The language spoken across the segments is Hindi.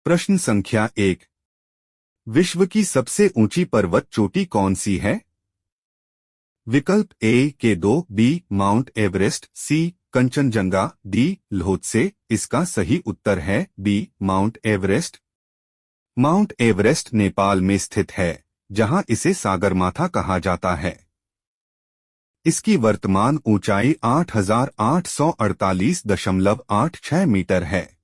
प्रश्न संख्या 1। विश्व की सबसे ऊंची पर्वत चोटी कौन सी है? विकल्प ए के दो, B Mount Everest, C Kangchenjunga, D Lhotse. इसका सही उत्तर है B Mount Everest. Mount Everest Nepal में स्थित है, जहां इसे सागरमाथा कहा जाता है। इसकी वर्तमान ऊंचाई 8,848.86 मीटर है।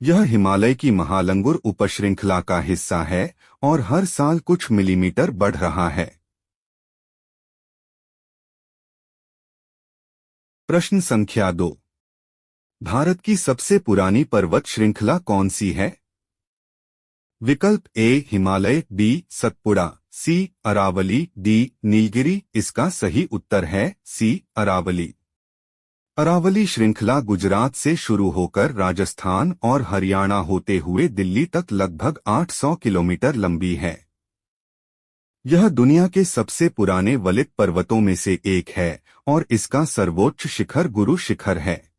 यह हिमालय की महालंगुर उपश्रृंखला का हिस्सा है और हर साल कुछ मिलीमीटर बढ़ रहा है। प्रश्न संख्या 2। भारत की सबसे पुरानी पर्वत श्रृंखला कौन सी है? विकल्प ए हिमालय, बी सतपुड़ा, सी अरावली, डी नीलगिरी। इसका सही उत्तर है सी अरावली। अरावली श्रृंखला गुजरात से शुरू होकर राजस्थान और हरियाणा होते हुए दिल्ली तक लगभग 800 किलोमीटर लंबी है। यह दुनिया के सबसे पुराने वलित पर्वतों में से एक है और इसका सर्वोच्च शिखर गुरु शिखर है।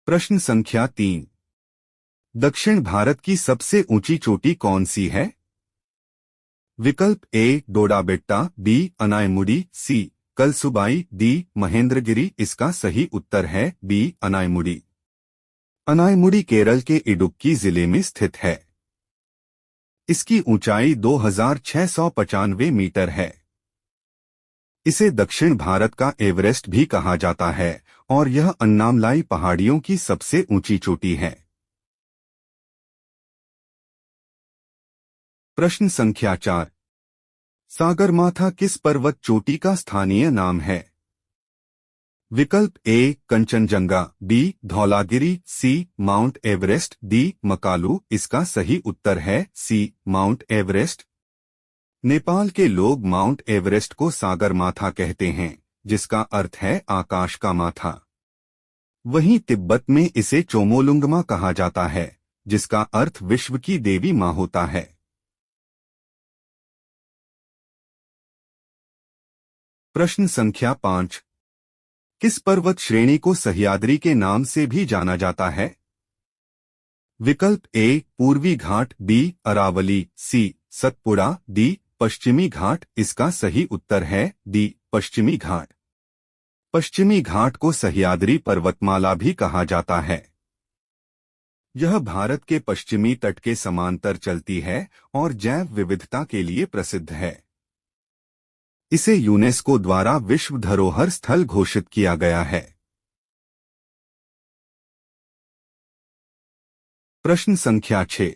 प्रश्न संख्या 3। दक्षिण भारत की सबसे ऊंची चोटी कौन सी है? विकल्प ए डोडाबेट्टा, बी अनायमुडी, सी कलसुबाई, डी महेंद्रगिरी। इसका सही उत्तर है बी अनायमुडी। अनायमुडी केरल के इडुक्की जिले में स्थित है। इसकी ऊंचाई 2,695 मीटर है। इसे दक्षिण भारत का एवरेस्ट भी कहा जाता है और यह अन्नामलाई पहाड़ियों की सबसे ऊंची चोटी है। प्रश्न संख्या 4। सागरमाथा किस पर्वत चोटी का स्थानीय नाम है? विकल्प ए कंचनजंगा, बी धौलागिरी, सी माउंट एवरेस्ट, डी मकालू। इसका सही उत्तर है सी माउंट एवरेस्ट। नेपाल के लोग माउंट एवरेस्ट को सागरमाथा कहते हैं, जिसका अर्थ है आकाश का माथा। वहीं तिब्बत में इसे चोमोलुंगमा कहा जाता है, जिसका अर्थ विश्व की देवी मां होता है। प्रश्न संख्या 5। किस पर्वत श्रेणी को सह्याद्री के नाम से भी जाना जाता है? विकल्प ए पूर्वी घाट, बी अरावली, सी सतपुड़ा, डी पश्चिमी घाट। इसका सही उत्तर है डी पश्चिमी घाट। पश्चिमी घाट को सह्याद्री पर्वतमाला भी कहा जाता है। यह भारत के पश्चिमी तट के समांतर चलती है और जैव विविधता के लिए प्रसिद्ध है। इसे यूनेस्को द्वारा विश्व धरोहर स्थल घोषित किया गया है। प्रश्न संख्या 6।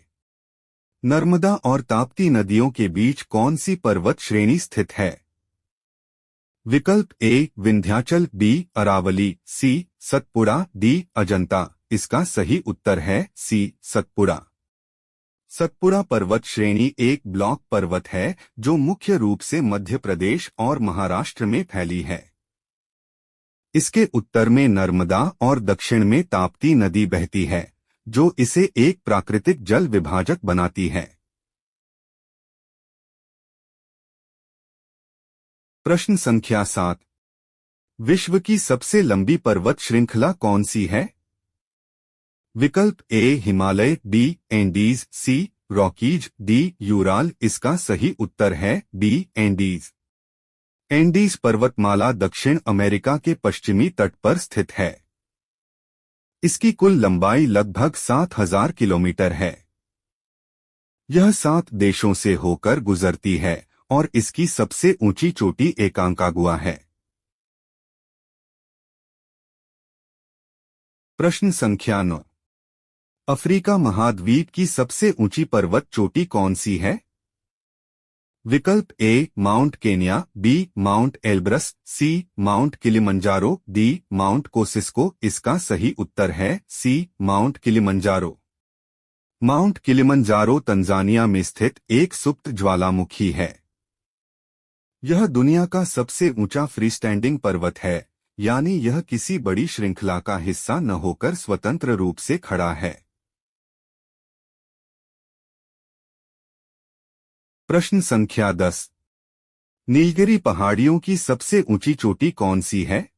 नर्मदा और ताप्ती नदियों के बीच कौन सी पर्वत श्रेणी स्थित है? विकल्प ए विंध्याचल, बी अरावली, सी सतपुड़ा, डी अजंता। इसका सही उत्तर है सी सतपुड़ा। सतपुड़ा पर्वत श्रेणी एक ब्लॉक पर्वत है जो मुख्य रूप से मध्य प्रदेश और महाराष्ट्र में फैली है। इसके उत्तर में नर्मदा और दक्षिण में ताप्ती नदी बहती है, जो इसे एक प्राकृतिक जल विभाजक बनाती है। प्रश्न संख्या 7। विश्व की सबसे लंबी पर्वत श्रृंखला कौन सी है? विकल्प ए हिमालय, बी एंडीज, सी रॉकीज, डी यूराल। इसका सही उत्तर है बी एंडीज। एंडीज पर्वतमाला दक्षिण अमेरिका के पश्चिमी तट पर स्थित है। इसकी कुल लंबाई लगभग 7,000 किलोमीटर है। यह 7 देशों से होकर गुजरती है और इसकी सबसे ऊंची चोटी एकांकागुआ है। प्रश्न संख्या 9। अफ्रीका महाद्वीप की सबसे ऊंची पर्वत चोटी कौन सी है? विकल्प A mount Kenya, B mount Elbrus, C mount Kilimanjaro, D mount Kosciuszko. इसका सही उत्तर है C mount Kilimanjaro. Mount Kilimanjaro Tanzania में स्थित एक सुप्त ज्वालामुखी है। यह दुनिया का सबसे ऊंचा फ्रीस्टैंडिंग पर्वत है, यानी यह किसी बड़ी श्रृंखला का हिस्सा न होकर स्वतंत्र रूप से खड़ा है। प्रश्न संख्या 10। नीलगिरी पहाड़ियों की सबसे ऊंची चोटी कौन सी है?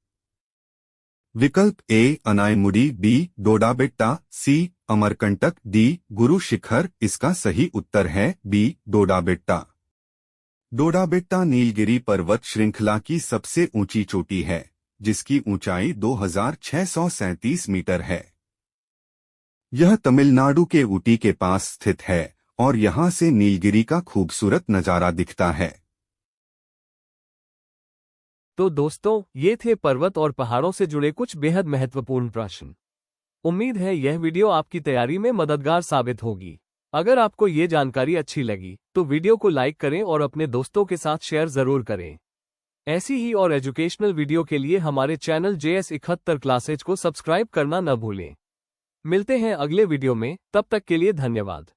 विकल्प ए अनायमुड़ी, बी डोडाबेट्टा, सी अमरकंटक, डी गुरु शिखर। इसका सही उत्तर है बी डोडाबेट्टा। डोडाबेट्टा नीलगिरी पर्वत श्रृंखला की सबसे ऊंची चोटी है, जिसकी ऊंचाई 2637 मीटर है। यह तमिलनाडु के ऊटी के पास स्थित है और यहां से नीलगिरी का खूबसूरत नजारा दिखता है। तो दोस्तों, ये थे पर्वत और पहाड़ों से जुड़े कुछ बेहद महत्वपूर्ण प्रश्न। उम्मीद है यह वीडियो आपकी तैयारी में मददगार साबित होगी। अगर आपको ये जानकारी अच्छी लगी तो वीडियो को लाइक करें और अपने दोस्तों के साथ शेयर जरूर करें। ऐसी ही और एजुकेशनल वीडियो के लिए हमारे चैनल JS71 क्लासेज को सब्सक्राइब करना न भूलें। मिलते हैं अगले वीडियो में, तब तक के लिए धन्यवाद।